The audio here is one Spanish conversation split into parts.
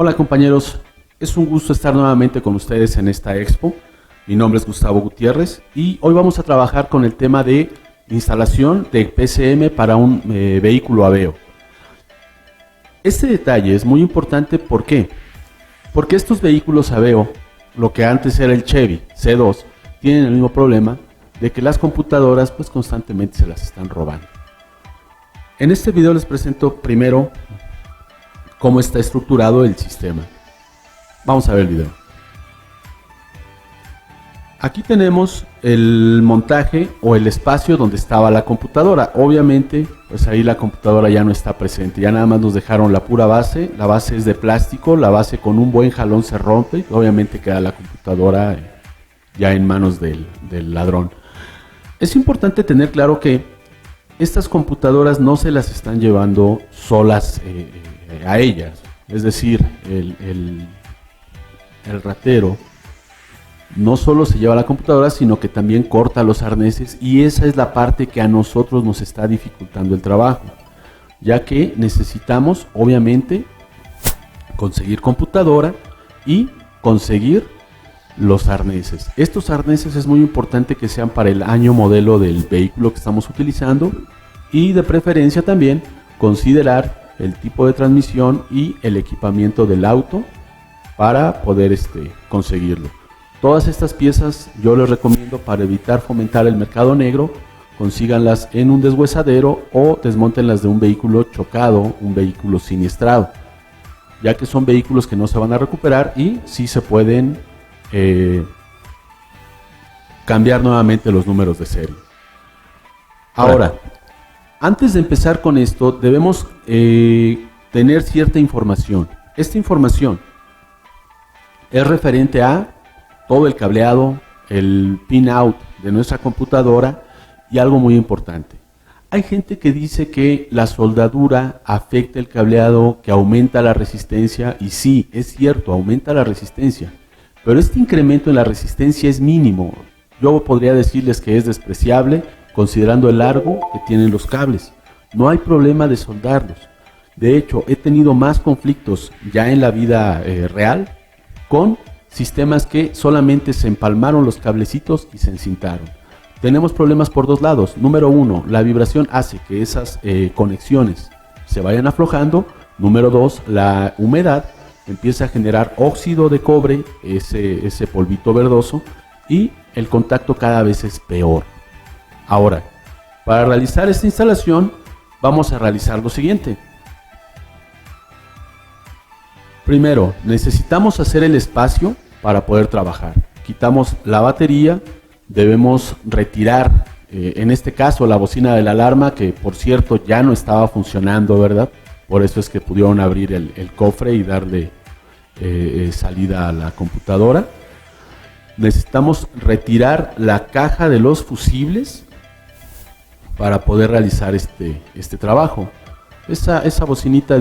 Hola compañeros, es un gusto estar nuevamente con ustedes en esta expo. Mi nombre es Gustavo Gutiérrez y hoy vamos a trabajar con el tema de instalación de PCM para un vehículo Aveo. Este detalle es muy importante, ¿por qué? Porque estos vehículos Aveo, lo que antes era el Chevy C2, tienen el mismo problema de que las computadoras pues constantemente se las están robando. En este video les presento primero cómo está estructurado el sistema. Vamos a ver el video. Aquí tenemos el montaje o el espacio donde estaba la computadora. Obviamente, pues ahí la computadora ya no está presente. Ya nada más nos dejaron la pura base. La base es de plástico. La base con un buen jalón se rompe. Obviamente queda la computadora ya en manos del ladrón. Es importante tener claro que estas computadoras no se las están llevando solas a ellas. Es decir, el ratero no solo se lleva la computadora, sino que también corta los arneses, y esa es la parte que a nosotros nos está dificultando el trabajo, ya que necesitamos obviamente conseguir computadora y conseguir los arneses. Estos arneses es muy importante que sean para el año modelo del vehículo que estamos utilizando, y de preferencia también considerar el tipo de transmisión y el equipamiento del auto para poder conseguirlo. Todas estas piezas yo les recomiendo, para evitar fomentar el mercado negro, consíganlas en un deshuesadero o desmóntenlas de un vehículo chocado, un vehículo siniestrado, ya que son vehículos que no se van a recuperar y sí se pueden cambiar nuevamente los números de serie. Ahora, antes de empezar con esto, debemos tener cierta información. Esta información es referente a todo el cableado, el pin-out de nuestra computadora y algo muy importante. Hay gente que dice que la soldadura afecta el cableado, que aumenta la resistencia, y sí, es cierto, aumenta la resistencia, pero este incremento en la resistencia es mínimo. Yo podría decirles que es despreciable considerando el largo que tienen los cables. No hay problema de soldarlos. De hecho, he tenido más conflictos ya en la vida real con sistemas que solamente se empalmaron los cablecitos y se encintaron. Tenemos problemas por dos lados. Número uno, la vibración hace que esas conexiones se vayan aflojando. Número dos, la humedad empieza a generar óxido de cobre, ese polvito verdoso, y el contacto cada vez es peor. Ahora, para realizar esta instalación vamos a realizar lo siguiente. Primero, necesitamos hacer el espacio para poder trabajar. Quitamos la batería, debemos retirar, en este caso, la bocina de la alarma, que por cierto ya no estaba funcionando, ¿verdad? Por eso es que pudieron abrir el cofre y darle salida a la computadora. Necesitamos retirar la caja de los fusibles para poder realizar este trabajo. Esa bocinita,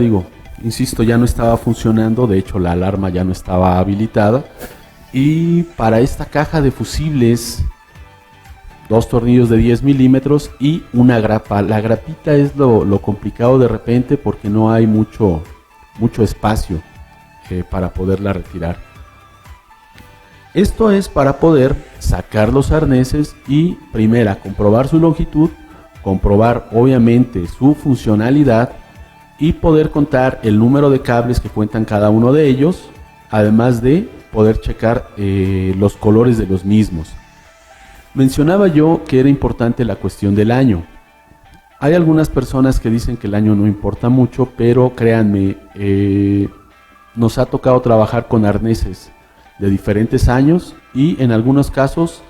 insisto, ya no estaba funcionando. De hecho, la alarma ya no estaba habilitada. Y para esta caja de fusibles, 2 tornillos de 10 milímetros y una grapa. La grapita es lo complicado de repente, porque no hay mucho espacio para poderla retirar. Esto es para poder sacar los arneses y, primera, comprobar su longitud, comprobar obviamente su funcionalidad y poder contar el número de cables que cuentan cada uno de ellos, además de poder checar los colores de los mismos. Mencionaba yo que era importante la cuestión del año. Hay algunas personas que dicen que el año no importa mucho, pero créanme, nos ha tocado trabajar con arneses de diferentes años y en algunos casos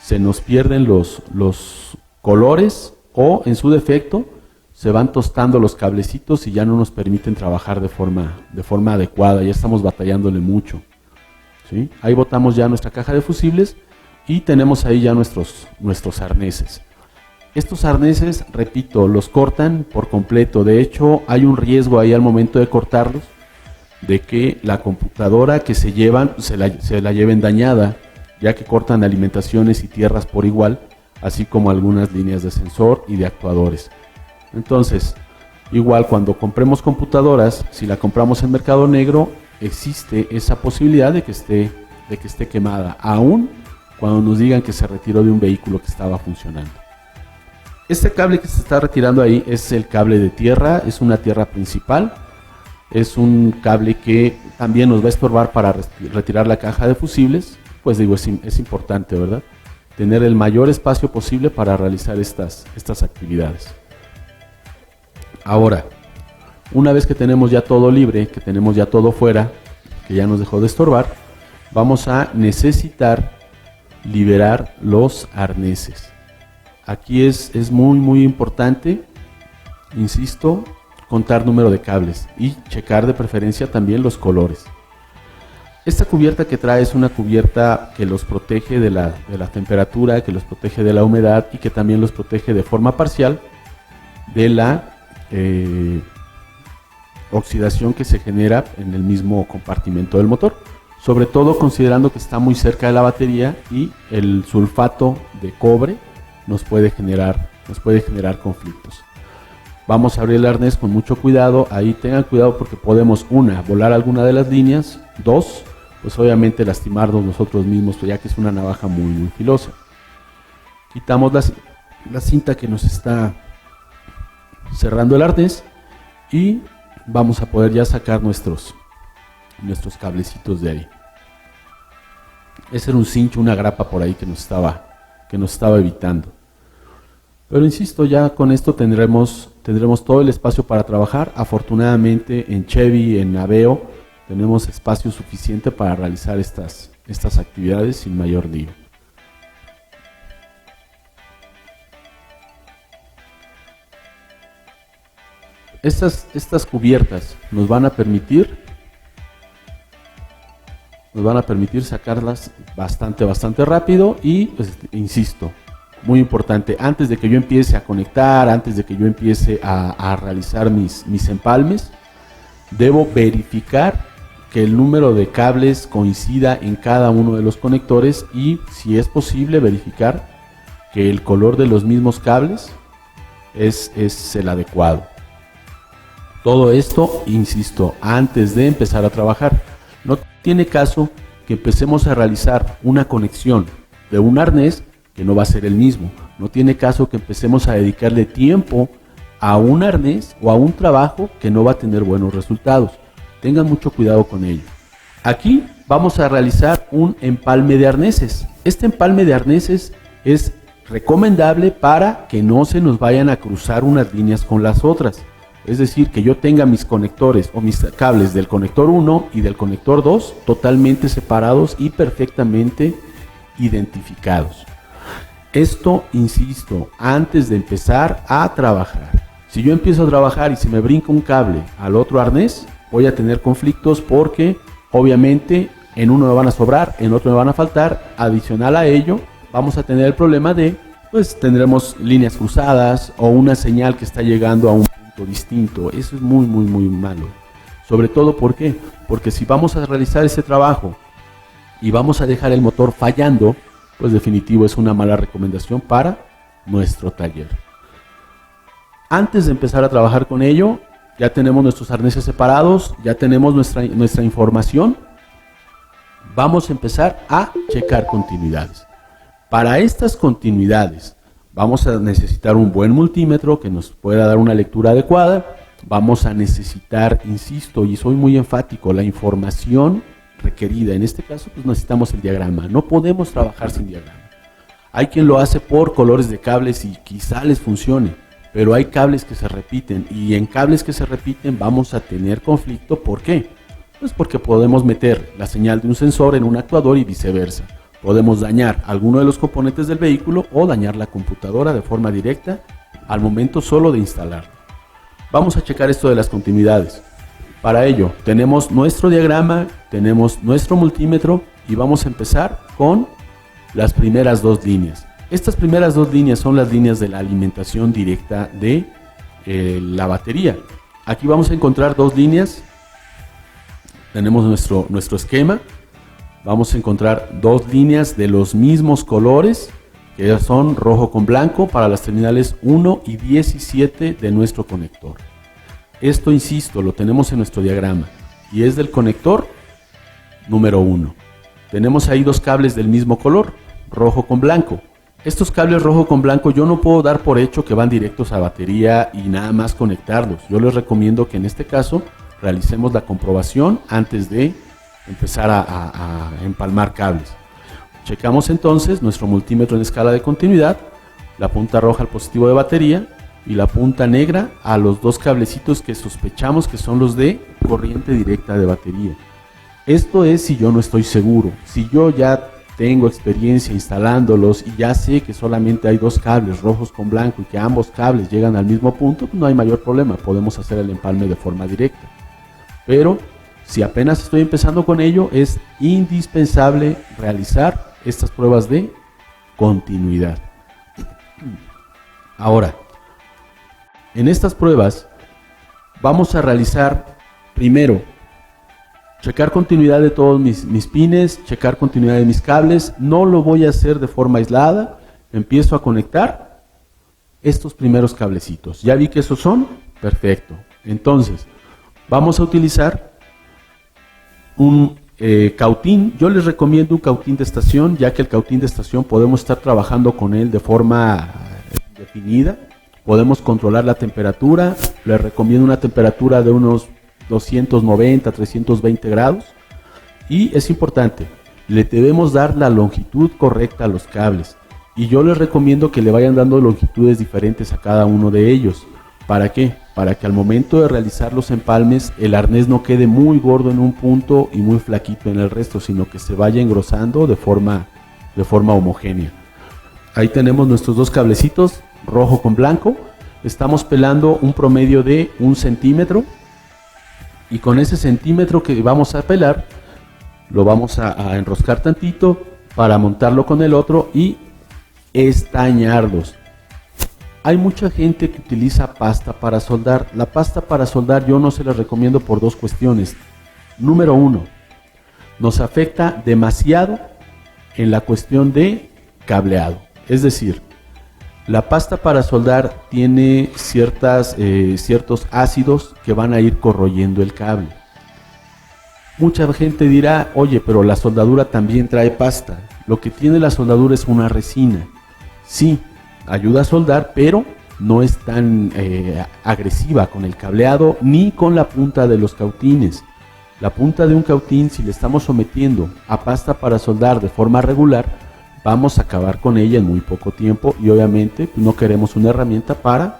se nos pierden los colores, o en su defecto se van tostando los cablecitos y ya no nos permiten trabajar de forma adecuada. Ya estamos batallándole mucho, ¿sí? Ahí botamos ya nuestra caja de fusibles y tenemos ahí ya nuestros arneses. Estos arneses, repito, los cortan por completo. De hecho, hay un riesgo ahí al momento de cortarlos, de que la computadora que se llevan se la lleven dañada, ya que cortan alimentaciones y tierras por igual, así como algunas líneas de sensor y de actuadores. Entonces, igual cuando compremos computadoras, si la compramos en mercado negro, existe esa posibilidad de que esté quemada, aún cuando nos digan que se retiró de un vehículo que estaba funcionando. Este cable que se está retirando ahí es el cable de tierra, es una tierra principal, es un cable que también nos va a estorbar para retirar la caja de fusibles. Pues digo, es importante, ¿verdad?, tener el mayor espacio posible para realizar estas actividades. Ahora, una vez que tenemos ya todo libre, que tenemos ya todo fuera, que ya nos dejó de estorbar, vamos a necesitar liberar los arneses. Aquí es muy importante, insisto, contar número de cables y checar de preferencia también los colores. Esta cubierta que trae es una cubierta que los protege de la temperatura, que los protege de la humedad y que también los protege de forma parcial de la oxidación que se genera en el mismo compartimento del motor, sobre todo considerando que está muy cerca de la batería y el sulfato de cobre nos puede generar conflictos. Vamos a abrir el arnés con mucho cuidado. Ahí tengan cuidado porque podemos, una, volar alguna de las líneas, dos, pues obviamente lastimarnos nosotros mismos, ya que es una navaja muy filosa. Quitamos la cinta que nos está cerrando el arnés y vamos a poder ya sacar nuestros cablecitos de ahí. Ese era un cincho, una grapa por ahí que nos estaba evitando. Pero insisto, ya con esto tendremos todo el espacio para trabajar. Afortunadamente en Chevy, en Aveo, tenemos espacio suficiente para realizar estas actividades sin mayor lío. Estas cubiertas nos van a permitir sacarlas bastante rápido y, pues, insisto, muy importante, antes de que yo empiece a conectar, antes de que yo empiece a realizar mis empalmes, debo verificar que el número de cables coincida en cada uno de los conectores y, si es posible, verificar que el color de los mismos cables es el adecuado. Todo esto, insisto, antes de empezar a trabajar. No tiene caso que empecemos a realizar una conexión de un arnés que no va a ser el mismo. No tiene caso que empecemos a dedicarle tiempo a un arnés o a un trabajo que no va a tener buenos resultados. Tengan mucho cuidado con ello. Aquí vamos a realizar un empalme de arneses. Este empalme de arneses es recomendable para que no se nos vayan a cruzar unas líneas con las otras. Es decir, que yo tenga mis conectores o mis cables del conector 1 y del conector 2 totalmente separados y perfectamente identificados. Esto, insisto, antes de empezar a trabajar. Si yo empiezo a trabajar y se me brinca un cable al otro arnés, voy a tener conflictos porque obviamente en uno me van a sobrar, en otro me van a faltar. Adicional a ello, vamos a tener el problema de, pues tendremos líneas cruzadas o una señal que está llegando a un punto distinto. Eso es muy malo. Sobre todo, ¿por qué? Porque si vamos a realizar ese trabajo y vamos a dejar el motor fallando, pues definitivo es una mala recomendación para nuestro taller. Antes de empezar a trabajar con ello, ya tenemos nuestros arneses separados, ya tenemos nuestra información. Vamos a empezar a checar continuidades. Para estas continuidades vamos a necesitar un buen multímetro que nos pueda dar una lectura adecuada. Vamos a necesitar, insisto, y soy muy enfático, la información requerida. En este caso, pues necesitamos el diagrama. No podemos trabajar sin diagrama. Hay quien lo hace por colores de cables y quizá les funcione, pero hay cables que se repiten y en cables que se repiten vamos a tener conflicto. ¿Por qué? Pues porque podemos meter la señal de un sensor en un actuador y viceversa. Podemos dañar alguno de los componentes del vehículo o dañar la computadora de forma directa al momento solo de instalarlo. Vamos a checar esto de las continuidades. Para ello tenemos nuestro diagrama, tenemos nuestro multímetro y vamos a empezar con las primeras dos líneas. Estas primeras dos líneas son las líneas de la alimentación directa de la batería. Aquí vamos a encontrar dos líneas. Tenemos nuestro esquema. Vamos a encontrar dos líneas de los mismos colores, que son rojo con blanco para las terminales 1 y 17 de nuestro conector. Esto, insisto, lo tenemos en nuestro diagrama y es del conector Número 1. Tenemos ahí dos cables del mismo color, rojo con blanco. Estos cables rojo con blanco yo no puedo dar por hecho que van directos a batería y nada más conectarlos. Yo les recomiendo que en este caso realicemos la comprobación antes de empezar a empalmar cables. Checamos entonces nuestro multímetro en escala de continuidad, la punta roja al positivo de batería y la punta negra a los dos cablecitos que sospechamos que son los de corriente directa de batería. Esto es si yo no estoy seguro. Si yo ya tengo experiencia instalándolos y ya sé que solamente hay dos cables rojos con blanco y que ambos cables llegan al mismo punto, pues no hay mayor problema, podemos hacer el empalme de forma directa. Pero si apenas estoy empezando con ello, es indispensable realizar estas pruebas de continuidad. Ahora, en estas pruebas vamos a realizar primero checar continuidad de todos mis pines, checar continuidad de mis cables. No lo voy a hacer de forma aislada. Empiezo a conectar estos primeros cablecitos. ¿Ya vi que esos son? Perfecto. Entonces, vamos a utilizar un cautín. Yo les recomiendo un cautín de estación, ya que el cautín de estación podemos estar trabajando con él de forma definida. Podemos controlar la temperatura. Les recomiendo una temperatura de unos 290, 320 grados. Y es importante, le debemos dar la longitud correcta a los cables. Y yo les recomiendo que le vayan dando longitudes diferentes a cada uno de ellos. ¿Para qué? Para que al momento de realizar los empalmes, el arnés no quede muy gordo en un punto y muy flaquito en el resto, sino que se vaya engrosando de forma homogénea. Ahí tenemos nuestros dos cablecitos, rojo con blanco. Estamos pelando un promedio de 1 centímetro. Y con ese centímetro que vamos a pelar, lo vamos a enroscar tantito para montarlo con el otro y estañarlos. Hay mucha gente que utiliza pasta para soldar. La pasta para soldar yo no se la recomiendo por dos cuestiones. Número 1, nos afecta demasiado en la cuestión de cableado. Es decir, la pasta para soldar tiene ciertos ácidos que van a ir corroyendo el cable. Mucha gente dirá, oye, pero la soldadura también trae pasta. Lo que tiene la soldadura es una resina. Sí, ayuda a soldar, pero no es tan agresiva con el cableado ni con la punta de los cautines. La punta de un cautín, si le estamos sometiendo a pasta para soldar de forma regular, vamos a acabar con ella en muy poco tiempo y obviamente no queremos una herramienta para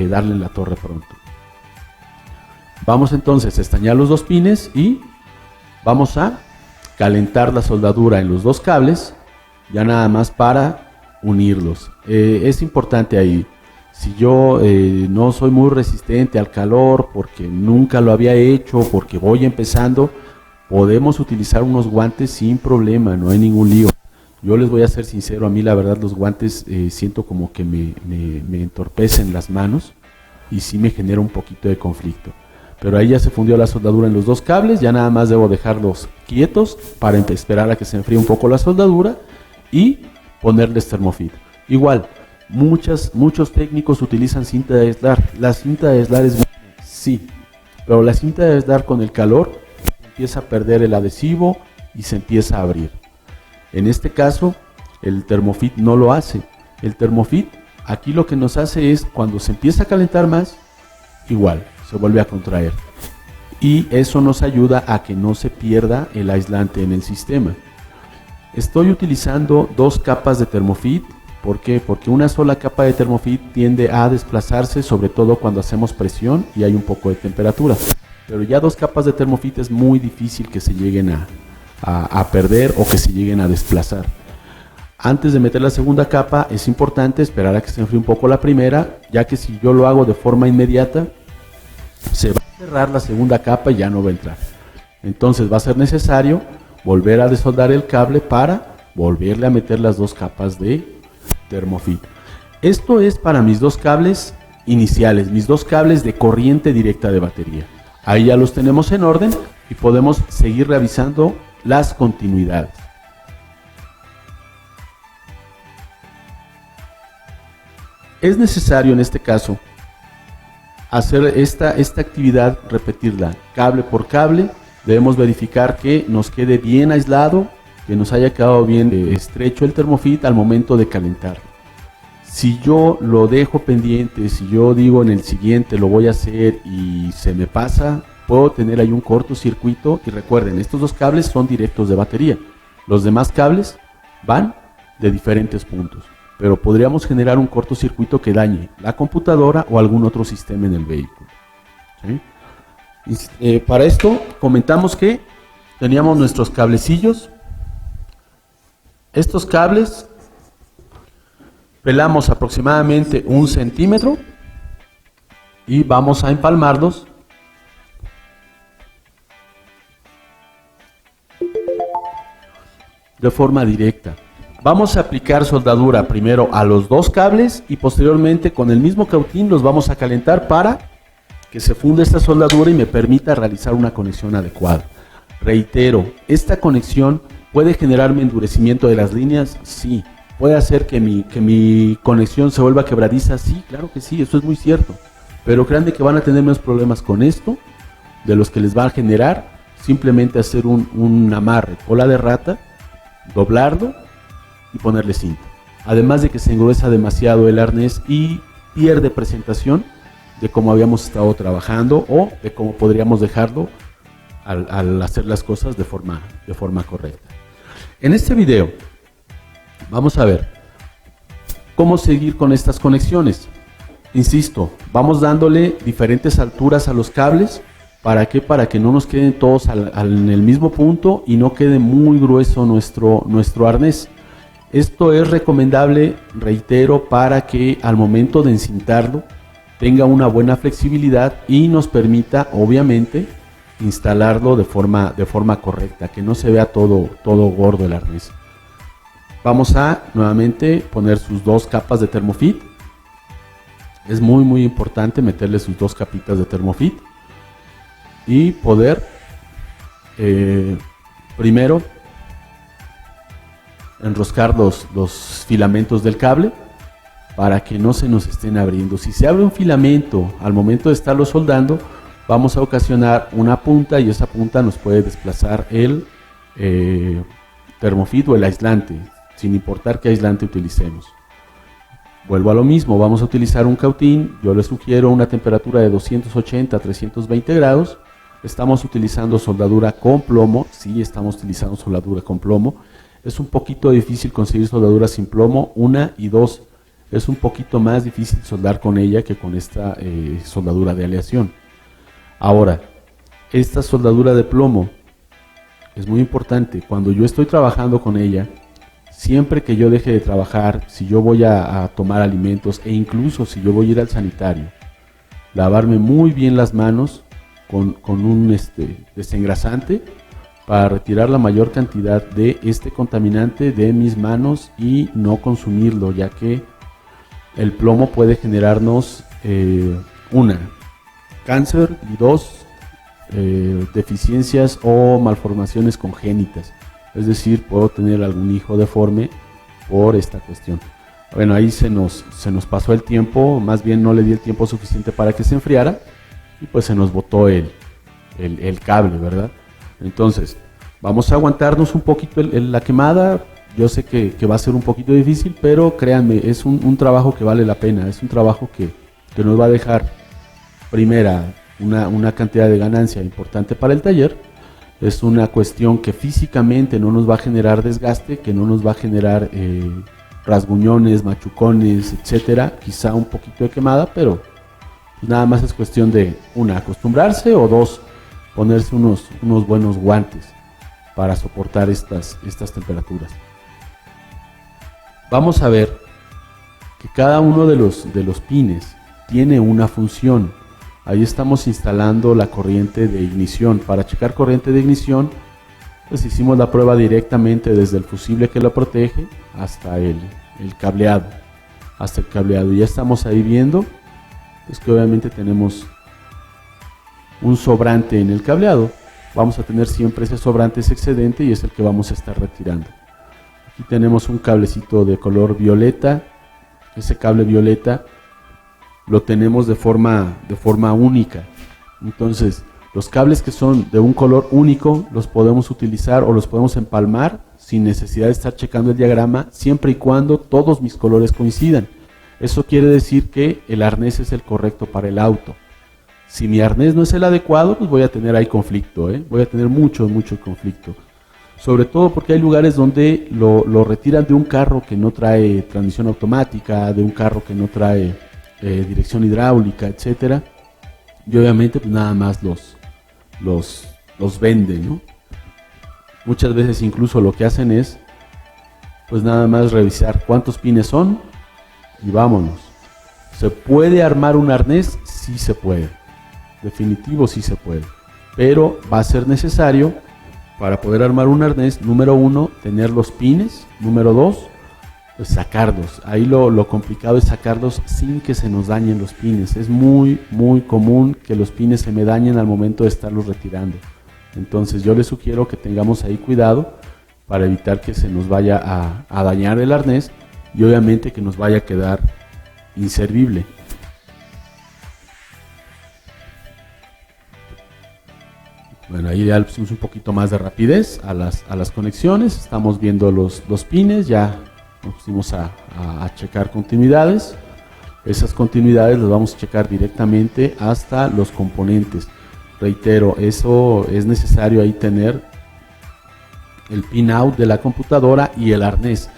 darle en la torre pronto. Vamos entonces a estañar los dos pines y vamos a calentar la soldadura en los dos cables, ya nada más para unirlos. Es importante ahí, si yo no soy muy resistente al calor porque nunca lo había hecho, porque voy empezando, podemos utilizar unos guantes sin problema, no hay ningún lío. Yo les voy a ser sincero, a mí la verdad los guantes siento como que me entorpecen las manos y sí me genera un poquito de conflicto. Pero ahí ya se fundió la soldadura en los dos cables, ya nada más debo dejarlos quietos para esperar a que se enfríe un poco la soldadura y ponerles termofit. Igual, muchos técnicos utilizan cinta de aislar. La cinta de aislar es buena, sí, pero la cinta de aislar con el calor empieza a perder el adhesivo y se empieza a abrir. En este caso, el termofit no lo hace. El termofit aquí lo que nos hace es, cuando se empieza a calentar más, igual, se vuelve a contraer. Y eso nos ayuda a que no se pierda el aislante en el sistema. Estoy utilizando dos capas de termofit. ¿Por qué? Porque una sola capa de termofit tiende a desplazarse, sobre todo cuando hacemos presión y hay un poco de temperatura. Pero ya dos capas de termofit es muy difícil que se lleguen a perder o que se lleguen a desplazar. Antes de meter la segunda capa es importante esperar a que se enfríe un poco la primera, ya que si yo lo hago de forma inmediata se va a cerrar la segunda capa y ya no va a entrar. Entonces va a ser necesario volver a desoldar el cable para volverle a meter las dos capas de termofit. Esto es para mis dos cables iniciales, mis dos cables de corriente directa de batería. Ahí ya los tenemos en orden y podemos seguir revisando las continuidades. Es necesario en este caso hacer esta actividad, repetirla cable por cable Debemos verificar que nos quede bien aislado, que nos haya quedado bien estrecho el Thermofit al momento de calentarlo. Si yo lo dejo pendiente, si yo digo en el siguiente lo voy a hacer y se me pasa, puedo tener ahí un cortocircuito. Y recuerden, estos dos cables son directos de batería. Los demás cables van de diferentes puntos, pero podríamos generar un cortocircuito que dañe la computadora o algún otro sistema en el vehículo, ¿sí? Para esto comentamos que teníamos nuestros cablecillos. Estos cables pelamos aproximadamente 1 centímetro y vamos a empalmarlos de forma directa. Vamos a aplicar soldadura primero a los dos cables y posteriormente con el mismo cautín los vamos a calentar para que se funde esta soldadura y me permita realizar una conexión adecuada. Reitero, esta conexión puede generarme endurecimiento de las líneas, sí. Puede hacer que mi conexión se vuelva quebradiza, sí, claro que sí, eso es muy cierto. Pero créanme que van a tener menos problemas con esto de los que les va a generar simplemente hacer un amarre, cola de rata, doblarlo y ponerle cinta. Además de que se engruesa demasiado el arnés y pierde presentación de cómo habíamos estado trabajando o de cómo podríamos dejarlo al hacer las cosas de forma correcta. En este video vamos a ver cómo seguir con estas conexiones. Insisto, vamos dándole diferentes alturas a los cables. ¿Para qué? Para que no nos queden todos en el mismo punto y no quede muy grueso nuestro arnés. Esto es recomendable, reitero, para que al momento de encintarlo tenga una buena flexibilidad y nos permita, obviamente, instalarlo de forma correcta, que no se vea todo gordo el arnés. Vamos a nuevamente poner sus dos capas de Thermofit. Es muy importante meterle sus dos capitas de Thermofit y poder primero enroscar los filamentos del cable para que no se nos estén abriendo. Si se abre un filamento al momento de estarlo soldando, vamos a ocasionar una punta y esa punta nos puede desplazar el Thermofit o el aislante, sin importar qué aislante utilicemos. Vuelvo a lo mismo, vamos a utilizar un cautín. Yo les sugiero una temperatura de 280 a 320 grados. Estamos utilizando soldadura con plomo. Sí, estamos utilizando soldadura con plomo. Es un poquito difícil conseguir soldadura sin plomo. Una y dos, es un poquito más difícil soldar con ella que con esta soldadura de aleación. Ahora, esta soldadura de plomo es muy importante. Cuando yo estoy trabajando con ella, siempre que yo deje de trabajar, si yo voy a tomar alimentos e incluso si yo voy a ir al sanitario, lavarme muy bien las manos con un desengrasante para retirar la mayor cantidad de este contaminante de mis manos y no consumirlo, ya que el plomo puede generarnos cáncer y dos, deficiencias o malformaciones congénitas. Es decir, puedo tener algún hijo deforme por esta cuestión. Bueno, ahí se nos pasó el tiempo, más bien no le di el tiempo suficiente para que se enfriara y pues se nos botó el cable, ¿verdad? Entonces, vamos a aguantarnos un poquito la quemada. Yo sé que va a ser un poquito difícil, pero créanme, es un trabajo que vale la pena, es un trabajo que nos va a dejar, primera, una cantidad de ganancia importante para el taller. Es una cuestión que físicamente no nos va a generar desgaste, que no nos va a generar rasguñones, machucones, etcétera. Quizá un poquito de quemada, pero nada más es cuestión de, una, acostumbrarse, o dos, ponerse unos buenos guantes para soportar estas temperaturas. Vamos a ver que cada uno de los pines tiene una función. Ahí estamos instalando la corriente de ignición. Para checar corriente de ignición, pues hicimos la prueba directamente desde el fusible que lo protege hasta el cableado. Hasta el cableado. Y ya estamos ahí viendo pues que obviamente tenemos un sobrante en el cableado. Vamos a tener siempre ese sobrante, ese excedente, y es el que vamos a estar retirando. Aquí tenemos un cablecito de color violeta. Ese cable violeta lo tenemos de forma única. Entonces, Los cables que son de un color único los podemos utilizar o los podemos empalmar sin necesidad de estar checando el diagrama, siempre y cuando todos mis colores coincidan. Eso quiere decir que el arnés es el correcto para el auto. Si mi arnés no es el adecuado, pues voy a tener ahí conflicto, voy a tener mucho conflicto. Sobre todo porque hay lugares donde lo retiran de un carro que no trae transmisión automática, de un carro que no trae dirección hidráulica, etcétera. Y obviamente pues nada más los venden, ¿no? Muchas veces incluso lo que hacen es pues nada más revisar cuántos pines son y vámonos. ¿Se puede armar un arnés? Sí se puede. Definitivo sí se puede. Pero va a ser necesario, para poder armar un arnés, número 1, tener los pines. Número 2, pues sacarlos. Ahí lo complicado es sacarlos sin que se nos dañen los pines. Es muy común que los pines se me dañen al momento de estarlos retirando. Entonces yo les sugiero que tengamos ahí cuidado para evitar que se nos vaya a dañar el arnés y obviamente que nos vaya a quedar inservible. Bueno, ahí ya le pusimos un poquito más de rapidez a las conexiones. Estamos viendo los pines, ya nos pusimos a checar continuidades. Esas continuidades las vamos a checar directamente hasta los componentes. Reitero, eso es necesario ahí tener el pin out de la computadora y el arnés.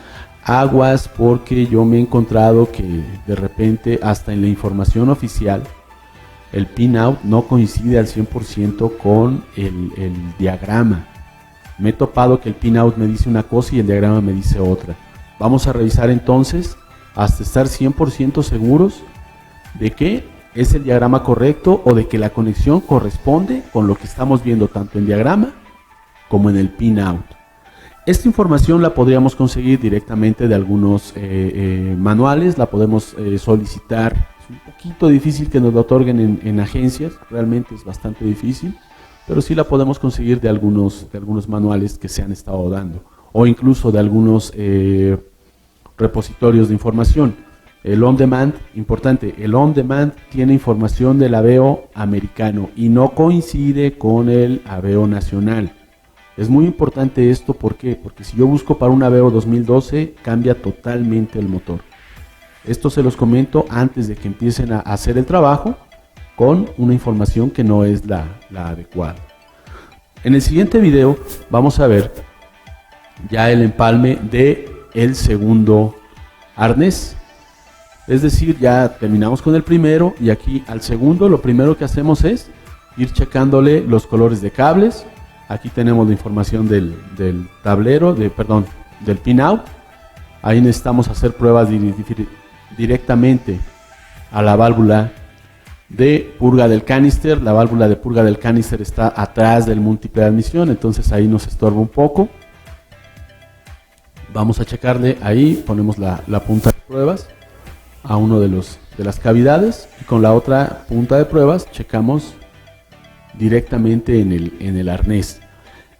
Aguas, porque yo me he encontrado que de repente hasta en la información oficial el pin out no coincide al 100% con el diagrama. Me he topado que el pin out me dice una cosa y el diagrama me dice otra. Vamos a revisar entonces hasta estar 100% seguros de que es el diagrama correcto o de que la conexión corresponde con lo que estamos viendo tanto en diagrama como en el pin out. Esta información la podríamos conseguir directamente de algunos manuales, la podemos solicitar. Es un poquito difícil que nos lo otorguen en agencias, realmente es bastante difícil, pero sí la podemos conseguir de algunos manuales que se han estado dando, o incluso de algunos repositorios de información. El on demand, importante, el on demand tiene información del Aveo americano y no coincide con el Aveo nacional. Es muy importante esto, ¿por qué? Porque si yo busco para un Aveo 2012, cambia totalmente el motor. Esto se los comento antes de que empiecen a hacer el trabajo con una información que no es la adecuada. En el siguiente video vamos a ver ya el empalme de el segundo arnés. Es decir, ya terminamos con el primero y aquí al segundo lo primero que hacemos es ir checándole los colores de cables. Aquí tenemos la información del tablero, del pin out. Ahí necesitamos hacer pruebas directamente a la válvula de purga del canister. La válvula de purga del canister está atrás del múltiple de admisión, entonces ahí nos estorba un poco. Vamos a checarle ahí, ponemos la punta de pruebas a uno de las cavidades y con la otra punta de pruebas checamos directamente en el arnés.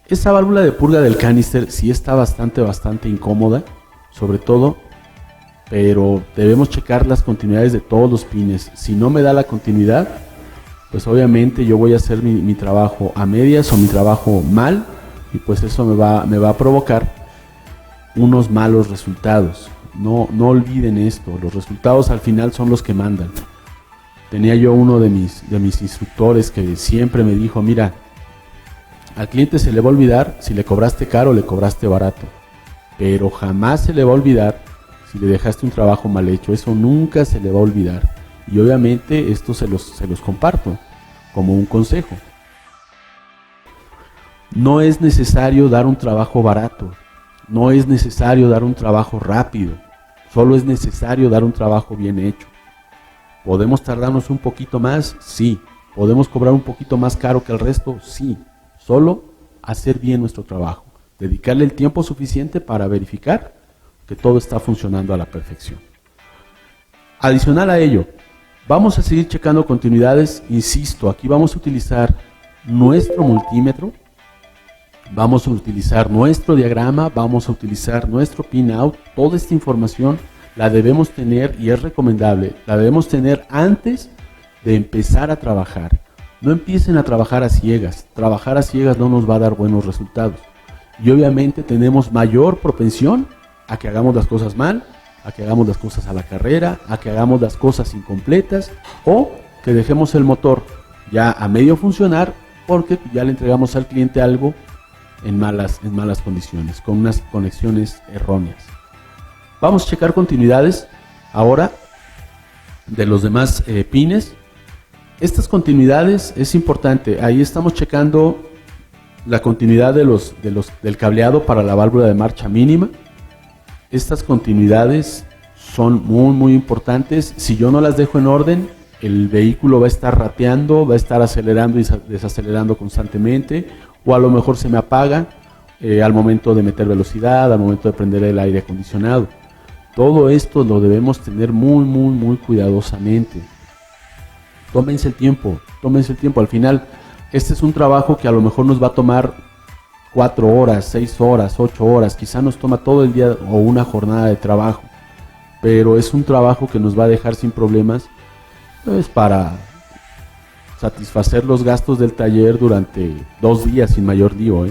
Esa válvula de purga del canister sí está bastante incómoda, sobre todo, pero debemos checar las continuidades de todos los pines. Si no me da la continuidad, pues obviamente yo voy a hacer mi trabajo a medias o mi trabajo mal, y pues eso me va a provocar unos malos resultados. No olviden esto, los resultados al final son los que mandan. Tenía yo uno de mis instructores que siempre me dijo, mira, al cliente se le va a olvidar si le cobraste caro o le cobraste barato, pero jamás se le va a olvidar si le dejaste un trabajo mal hecho. Eso nunca se le va a olvidar, y obviamente esto se los comparto como un consejo. No es necesario dar un trabajo barato, no es necesario dar un trabajo rápido, solo es necesario dar un trabajo bien hecho. ¿Podemos tardarnos un poquito más? Sí. ¿Podemos cobrar un poquito más caro que el resto? Sí. Solo hacer bien nuestro trabajo, dedicarle el tiempo suficiente para verificar que todo está funcionando a la perfección. Adicional a ello, vamos a seguir checando continuidades. Insisto, aquí vamos a utilizar nuestro multímetro, vamos a utilizar nuestro diagrama, vamos a utilizar nuestro pin out. Toda esta información la debemos tener, y es recomendable, la debemos tener antes de empezar a trabajar. No empiecen a trabajar a ciegas. Trabajar a ciegas no nos va a dar buenos resultados. Y obviamente tenemos mayor propensión a que hagamos las cosas mal, a que hagamos las cosas a la carrera, a que hagamos las cosas incompletas o que dejemos el motor ya a medio funcionar porque ya le entregamos al cliente algo en malas condiciones, con unas conexiones erróneas. Vamos a checar continuidades ahora de los demás pines. Estas continuidades es importante, ahí estamos checando la continuidad del cableado para la válvula de marcha mínima. Estas continuidades son muy importantes. Si yo no las dejo en orden, el vehículo va a estar rateando, va a estar acelerando y desacelerando constantemente, o a lo mejor se me apaga al momento de meter velocidad, al momento de prender el aire acondicionado. Todo esto lo debemos tener muy cuidadosamente. Tómense el tiempo. Al final, este es un trabajo que a lo mejor nos va a tomar 4 horas, 6 horas, 8 horas, quizá nos toma todo el día o una jornada de trabajo, pero es un trabajo que nos va a dejar sin problemas, pues, para satisfacer los gastos del taller durante 2 días sin mayor lío,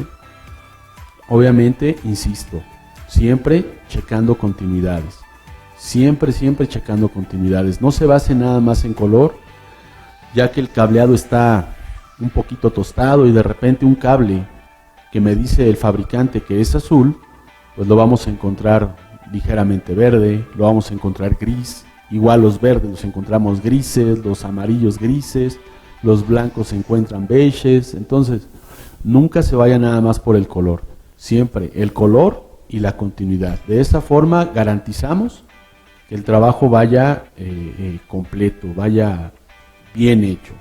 Obviamente, insisto, siempre checando continuidades, siempre checando continuidades. No se base nada más en color, ya que el cableado está un poquito tostado y de repente un cable que me dice el fabricante que es azul, pues lo vamos a encontrar ligeramente verde, lo vamos a encontrar gris. Igual los verdes los encontramos grises, los amarillos grises, los blancos se encuentran beiges. Entonces, nunca se vaya nada más por el color, siempre el color y la continuidad. De esa forma garantizamos que el trabajo vaya completo, vaya bien hecho.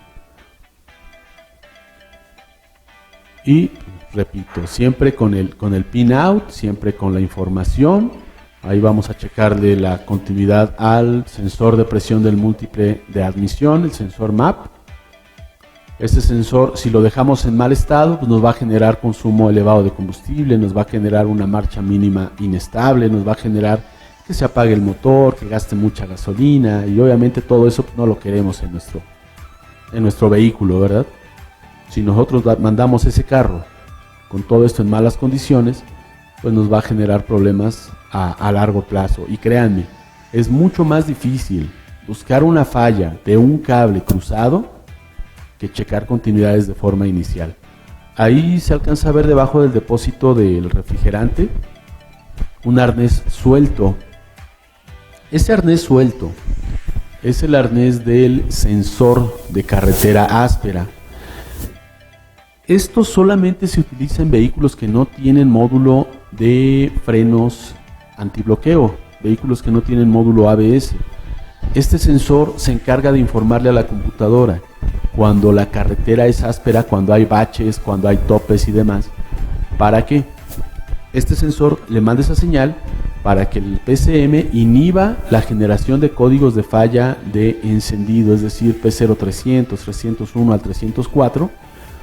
Y repito, siempre con el pin out, siempre con la información. Ahí vamos a checarle la continuidad al sensor de presión del múltiple de admisión, el sensor MAP. Este sensor, si lo dejamos en mal estado, pues nos va a generar consumo elevado de combustible, nos va a generar una marcha mínima inestable, nos va a generar que se apague el motor, que gaste mucha gasolina, y obviamente todo eso pues no lo queremos en nuestro vehículo, ¿verdad? Si nosotros mandamos ese carro con todo esto en malas condiciones, pues nos va a generar problemas a largo plazo. Y créanme, es mucho más difícil buscar una falla de un cable cruzado que checar continuidades de forma inicial. Ahí se alcanza a ver debajo del depósito del refrigerante un arnés suelto. Ese arnés suelto es el arnés del sensor de carretera áspera. Esto solamente se utiliza en vehículos que no tienen módulo de frenos antibloqueo, vehículos que no tienen módulo ABS. Este sensor se encarga de informarle a la computadora cuando la carretera es áspera, cuando hay baches, cuando hay topes y demás, para que este sensor le mande esa señal para que el PCM inhiba la generación de códigos de falla de encendido, es decir, P0300, 301 al 304,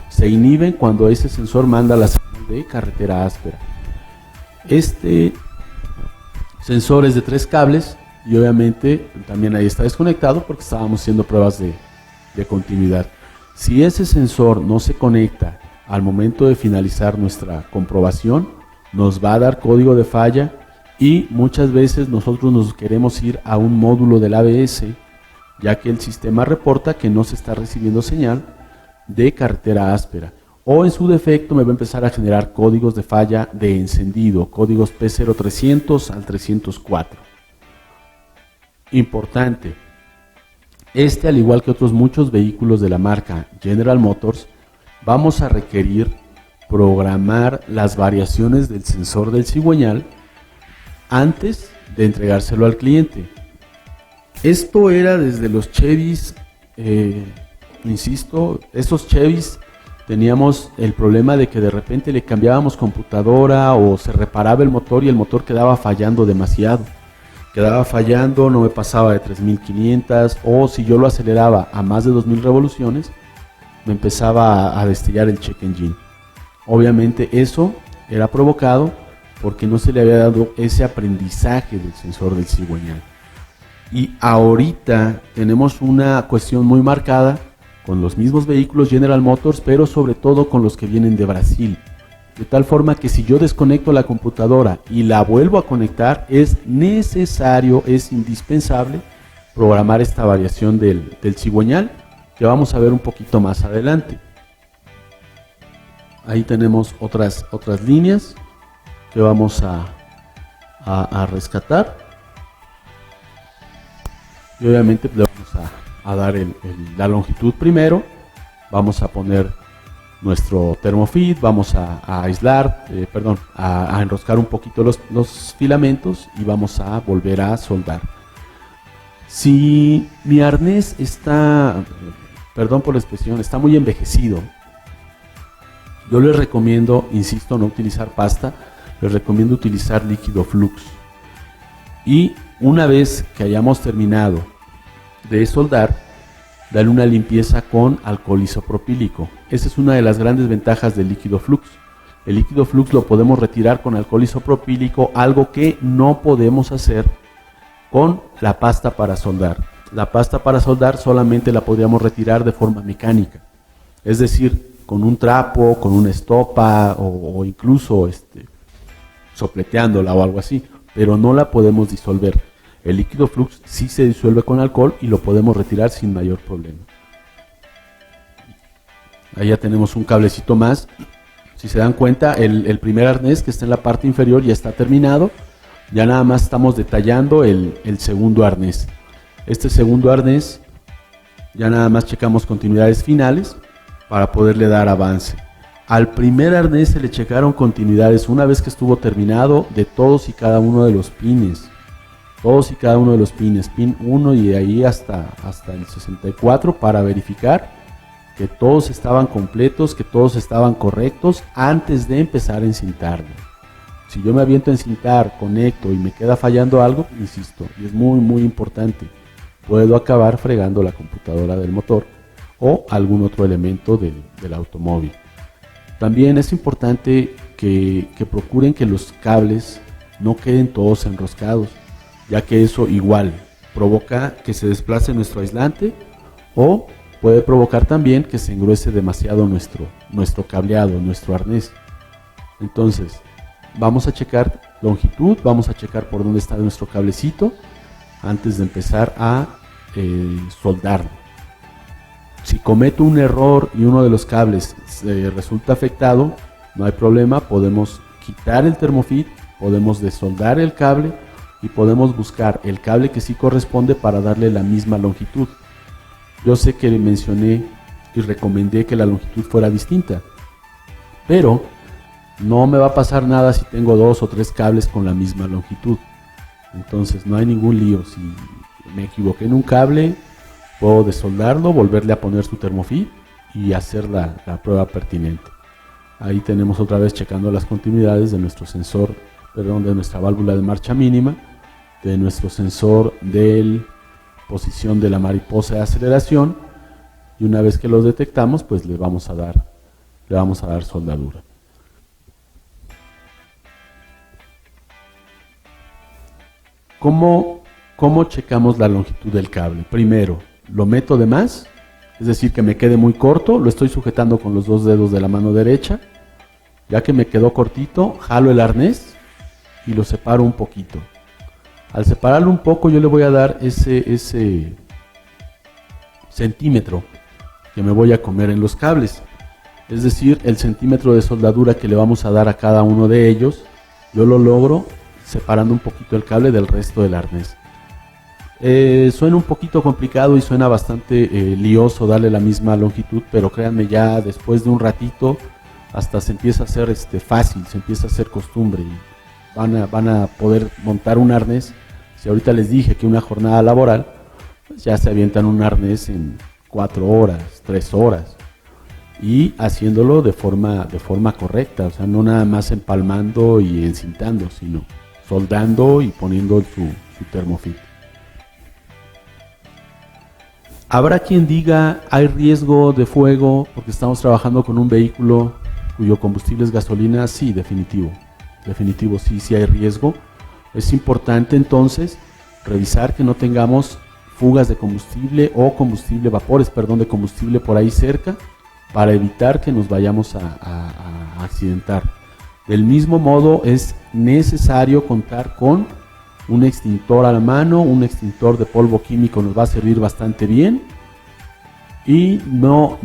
se inhiben cuando ese sensor manda la señal de carretera áspera. Este sensor es de 3 cables y obviamente también ahí está desconectado porque estábamos haciendo pruebas de continuidad. Si ese sensor no se conecta al momento de finalizar nuestra comprobación, nos va a dar código de falla y muchas veces nosotros nos queremos ir a un módulo del ABS, ya que el sistema reporta que no se está recibiendo señal de carretera áspera, o en su defecto me va a empezar a generar códigos de falla de encendido, códigos P0300 al 304. Importante, al igual que otros muchos vehículos de la marca General Motors, vamos a requerir programar las variaciones del sensor del cigüeñal antes de entregárselo al cliente. Esto era desde los Chevys, insisto, estos Chevys teníamos el problema de que de repente le cambiábamos computadora o se reparaba el motor y el motor quedaba fallando demasiado. Quedaba fallando, no me pasaba de 3500, o si yo lo aceleraba a más de 2000 revoluciones, me empezaba a destellar el check engine. Obviamente eso era provocado porque no se le había dado ese aprendizaje del sensor del cigüeñal. Y ahorita tenemos una cuestión muy marcada con los mismos vehículos General Motors, pero sobre todo con los que vienen de Brasil. De tal forma que si yo desconecto la computadora y la vuelvo a conectar, es necesario, es indispensable programar esta variación del cigüeñal, que vamos a ver un poquito más adelante. Ahí tenemos otras líneas que vamos a rescatar. Y obviamente le vamos a dar la longitud primero. Vamos a poner nuestro thermofeed, vamos a aislar, a enroscar un poquito los filamentos y vamos a volver a soldar. Si mi arnés está, perdón por la expresión, está muy envejecido, yo les recomiendo, insisto, no utilizar pasta, les recomiendo utilizar líquido flux. Y una vez que hayamos terminado de soldar, darle una limpieza con alcohol isopropílico. Esa es una de las grandes ventajas del líquido flux. El líquido flux lo podemos retirar con alcohol isopropílico, algo que no podemos hacer con la pasta para soldar. La pasta para soldar solamente la podríamos retirar de forma mecánica, es decir, con un trapo, con una estopa o incluso sopleteándola o algo así, pero no la podemos disolver. El líquido flux sí se disuelve con alcohol y lo podemos retirar sin mayor problema. Ahí ya tenemos un cablecito más. Si se dan cuenta, el primer arnés que está en la parte inferior ya está terminado. Ya nada más estamos detallando el segundo arnés. Este segundo arnés ya nada más checamos continuidades finales para poderle dar avance. Al primer arnés se le checaron continuidades una vez que estuvo terminado de todos y cada uno de los pines. Todos y cada uno de los pines, pin 1 y de ahí hasta el 64, para verificar que todos estaban completos, que todos estaban correctos antes de empezar a encintarlo. Si yo me aviento a encintar, conecto y me queda fallando algo, insisto, y es muy importante, puedo acabar fregando la computadora del motor o algún otro elemento del automóvil. También es importante que procuren que los cables no queden todos enroscados, ya que eso igual provoca que se desplace nuestro aislante o puede provocar también que se engruese demasiado nuestro cableado, nuestro arnés. Entonces, vamos a checar longitud, vamos a checar por dónde está nuestro cablecito antes de empezar a soldarlo. Si cometo un error y uno de los cables resulta afectado, no hay problema, podemos quitar el thermofeed, podemos desoldar el cable y podemos buscar el cable que sí corresponde para darle la misma longitud. Yo sé que mencioné y recomendé que la longitud fuera distinta, pero no me va a pasar nada si tengo 2 o 3 cables con la misma longitud. Entonces no hay ningún lío. Si me equivoqué en un cable, puedo desoldarlo, volverle a poner su thermofeed y hacer la prueba pertinente. Ahí tenemos otra vez checando las continuidades de nuestro sensor, de nuestra válvula de marcha mínima, de nuestro sensor de posición de la mariposa de aceleración, y una vez que los detectamos, pues le vamos a dar soldadura. ¿Cómo checamos la longitud del cable? Primero, lo meto de más, es decir, que me quede muy corto, lo estoy sujetando con los 2 dedos de la mano derecha. Ya que me quedó cortito, jalo el arnés y lo separo un poquito. Al separarlo un poco, yo le voy a dar ese centímetro que me voy a comer en los cables. Es decir, el centímetro de soldadura que le vamos a dar a cada uno de ellos, yo lo logro separando un poquito el cable del resto del arnés. Suena un poquito complicado y suena bastante lioso darle la misma longitud, pero créanme, ya después de un ratito hasta se empieza a hacer fácil, se empieza a hacer costumbre y van a poder montar un arnés. Si ahorita les dije que una jornada laboral, pues ya se avientan un arnés en 4 horas, 3 horas, y haciéndolo de forma correcta, o sea, no nada más empalmando y encintando, sino soldando y poniendo su thermofeed. Habrá quien diga, hay riesgo de fuego porque estamos trabajando con un vehículo cuyo combustible es gasolina. Sí, definitivo, sí hay riesgo. Es importante entonces revisar que no tengamos fugas de combustible o vapores de combustible por ahí cerca, para evitar que nos vayamos a accidentar. Del mismo modo, es necesario contar con un extintor a la mano. Un extintor de polvo químico nos va a servir bastante bien. Y no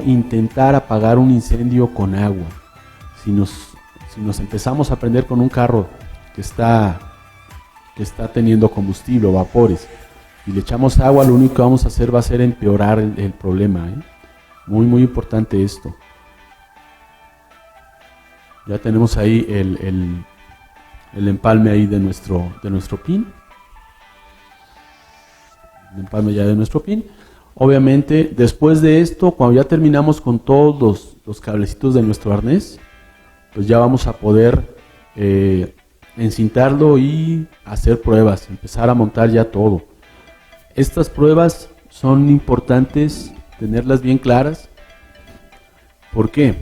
intentar apagar un incendio con agua. Si nos empezamos a prender con un carro que está teniendo combustible o vapores y le echamos agua, lo único que vamos a hacer va a ser empeorar el problema, ¿eh? Muy, muy importante esto. Ya tenemos ahí el empalme ahí de nuestro pin. El empalme ya de nuestro pin. Obviamente, después de esto, cuando ya terminamos con todos los cablecitos de nuestro arnés, pues ya vamos a poder encintarlo y hacer pruebas, empezar a montar ya todo. Estas pruebas son importantes tenerlas bien claras. ¿Por qué?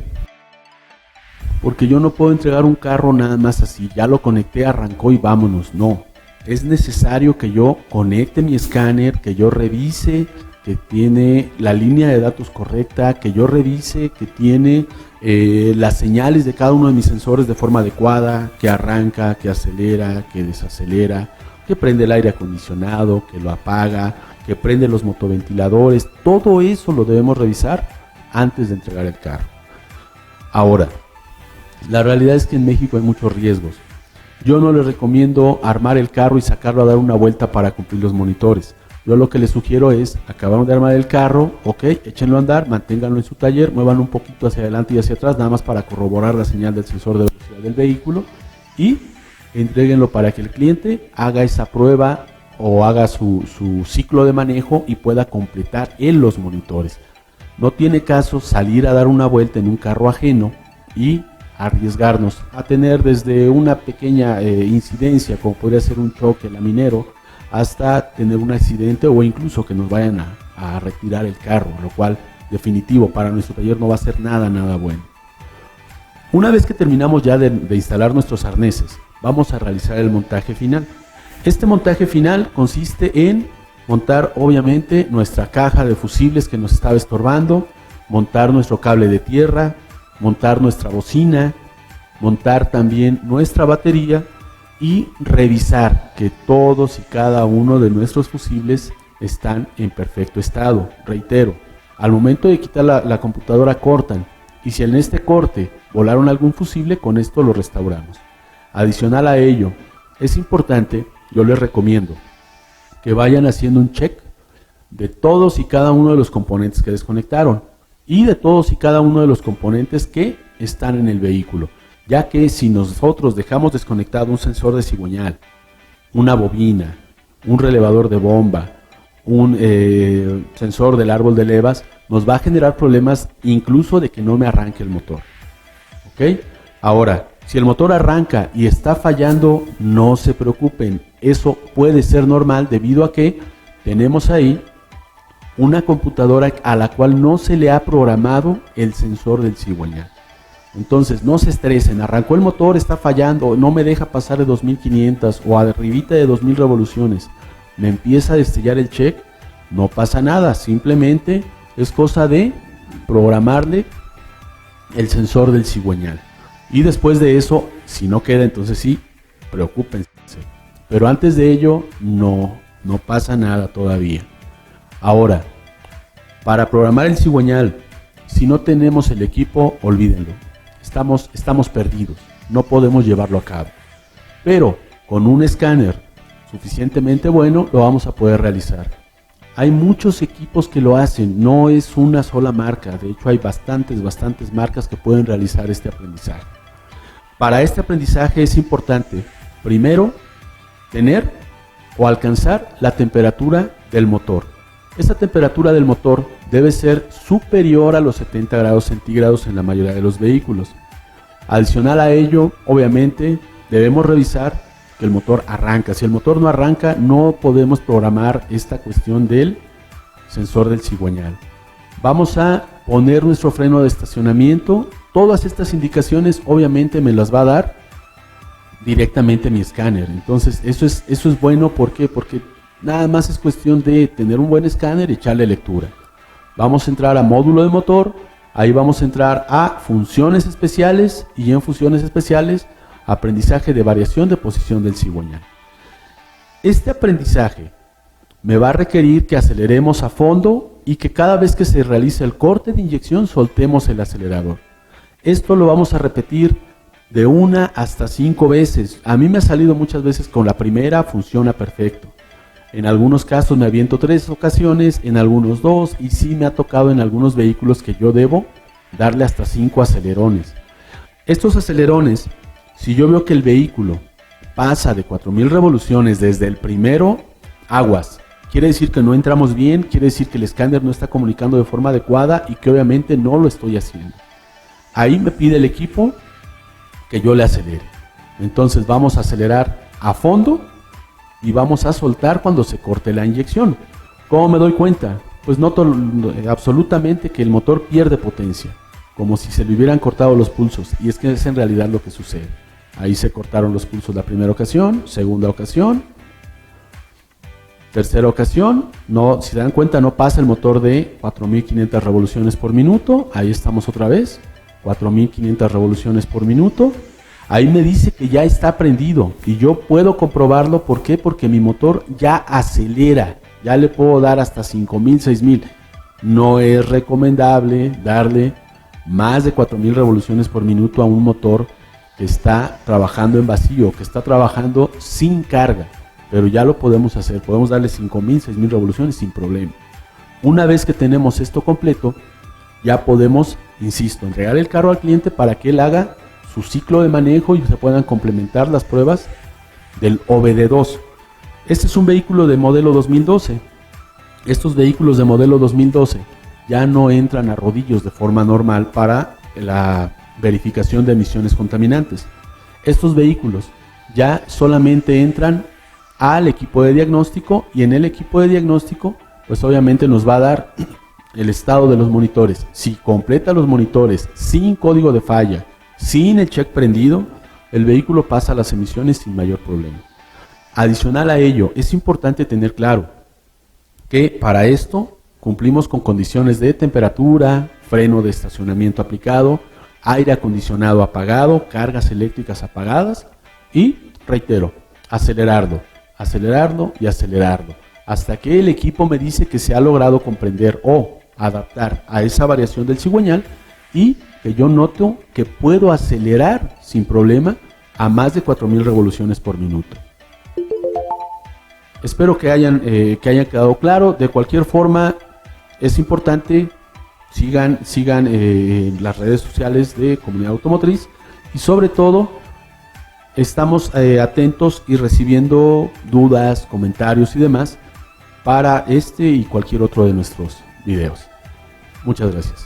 Porque yo no puedo entregar un carro nada más así, ya lo conecté, arrancó y vámonos. No, es necesario que yo conecte mi escáner, que yo revise que tiene la línea de datos correcta, que yo revise que tiene las señales de cada uno de mis sensores de forma adecuada, que arranca, que acelera, que desacelera, que prende el aire acondicionado, que lo apaga, que prende los motoventiladores. Todo eso lo debemos revisar antes de entregar el carro. Ahora, la realidad es que en México hay muchos riesgos. Yo no les recomiendo armar el carro y sacarlo a dar una vuelta para cumplir los monitores. Yo lo que les sugiero es, acabaron de armar el carro, ok, échenlo a andar, manténganlo en su taller, muevan un poquito hacia adelante y hacia atrás, nada más para corroborar la señal del sensor de velocidad del vehículo, y entréguenlo para que el cliente haga esa prueba o haga su ciclo de manejo y pueda completar él los monitores. No tiene caso salir a dar una vuelta en un carro ajeno y arriesgarnos a tener desde una pequeña incidencia, como podría ser un choque laminero, hasta tener un accidente o incluso que nos vayan a retirar el carro, lo cual definitivo para nuestro taller no va a ser nada bueno. Una vez que terminamos ya de instalar nuestros arneses, vamos a realizar el montaje final. Este montaje final consiste en montar obviamente nuestra caja de fusibles que nos estaba estorbando, montar nuestro cable de tierra, montar nuestra bocina, montar también nuestra batería y revisar que todos y cada uno de nuestros fusibles están en perfecto estado. Reitero, al momento de quitar la computadora cortan, y si en este corte volaron algún fusible, con esto lo restauramos. Adicional a ello, es importante, yo les recomiendo que vayan haciendo un check de todos y cada uno de los componentes que desconectaron y de todos y cada uno de los componentes que están en el vehículo, ya que si nosotros dejamos desconectado un sensor de cigüeñal, una bobina, un relevador de bomba, un sensor del árbol de levas, nos va a generar problemas incluso de que no me arranque el motor. ¿Ok? Ahora, si el motor arranca y está fallando, no se preocupen, eso puede ser normal debido a que tenemos ahí una computadora a la cual no se le ha programado el sensor del cigüeñal. Entonces no se estresen, arrancó el motor, está fallando, no me deja pasar de 2500 o arribita de 2000 revoluciones, me empieza a destellar el check, no pasa nada, simplemente es cosa de programarle el sensor del cigüeñal. Y después de eso, si no queda, entonces sí, preocúpense. Pero antes de ello, no pasa nada todavía. Ahora, para programar el cigüeñal, si no tenemos el equipo, olvídenlo. Estamos perdidos, no podemos llevarlo a cabo. Pero con un escáner suficientemente bueno, lo vamos a poder realizar. Hay muchos equipos que lo hacen, no es una sola marca. De hecho, hay bastantes marcas que pueden realizar este aprendizaje. Para este aprendizaje es importante, primero, tener o alcanzar la temperatura del motor. Esta temperatura del motor debe ser superior a los 70 grados centígrados en la mayoría de los vehículos. Adicional a ello, obviamente, debemos revisar que el motor arranca. Si el motor no arranca, no podemos programar esta cuestión del sensor del cigüeñal. Vamos a poner nuestro freno de estacionamiento. Todas estas indicaciones obviamente me las va a dar directamente mi escáner. Entonces eso es bueno. ¿Por qué? Porque nada más es cuestión de tener un buen escáner y echarle lectura. Vamos a entrar a módulo de motor, ahí vamos a entrar a funciones especiales y en funciones especiales aprendizaje de variación de posición del cigüeñal. Este aprendizaje me va a requerir que aceleremos a fondo y que cada vez que se realice el corte de inyección soltemos el acelerador. Esto lo vamos a repetir de 1 hasta 5 veces. A mí me ha salido muchas veces con la primera, funciona perfecto. En algunos casos me aviento 3 ocasiones, en algunos 2, y sí me ha tocado en algunos vehículos que yo debo darle hasta 5 acelerones. Estos acelerones, si yo veo que el vehículo pasa de 4000 revoluciones desde el primero, aguas. Quiere decir que no entramos bien, quiere decir que el escáner no está comunicando de forma adecuada y que obviamente no lo estoy haciendo. Ahí me pide el equipo que yo le acelere. Entonces vamos a acelerar a fondo y vamos a soltar cuando se corte la inyección. ¿Cómo me doy cuenta? Pues noto absolutamente que el motor pierde potencia, como si se le hubieran cortado los pulsos, y es que es en realidad lo que sucede. Ahí se cortaron los pulsos la primera ocasión, segunda ocasión, tercera ocasión. No, si se dan cuenta, no pasa el motor de 4500 revoluciones por minuto. Ahí estamos otra vez, 4500 revoluciones por minuto. Ahí me dice que ya está prendido y yo puedo comprobarlo. ¿Por qué? Porque mi motor ya acelera, ya le puedo dar hasta 5000, 6000. No es recomendable darle más de 4000 revoluciones por minuto a un motor que está trabajando en vacío, que está trabajando sin carga, pero ya lo podemos hacer. Podemos darle 5000, 6000 revoluciones sin problema. Una vez que tenemos esto completo, ya podemos, insisto, entregar el carro al cliente para que él haga su ciclo de manejo y se puedan complementar las pruebas del OBD2. Este es un vehículo de modelo 2012. Estos vehículos de modelo 2012 ya no entran a rodillos de forma normal para la verificación de emisiones contaminantes. Estos vehículos ya solamente entran al equipo de diagnóstico, y en el equipo de diagnóstico pues obviamente nos va a dar el estado de los monitores. Si completa los monitores sin código de falla, sin el check prendido, el vehículo pasa a las emisiones sin mayor problema. Adicional a ello, es importante tener claro que para esto cumplimos con condiciones de temperatura, freno de estacionamiento aplicado, aire acondicionado apagado, cargas eléctricas apagadas y, reitero, acelerarlo, acelerarlo y acelerarlo, hasta que el equipo me dice que se ha logrado comprender o adaptar a esa variación del cigüeñal y que yo noto que puedo acelerar sin problema a más de 4000 revoluciones por minuto. Espero que hayan quedado claro. De cualquier forma, es importante sigan las redes sociales de Comunidad Automotriz, y sobre todo estamos atentos y recibiendo dudas, comentarios y demás para este y cualquier otro de nuestros videos. Muchas gracias.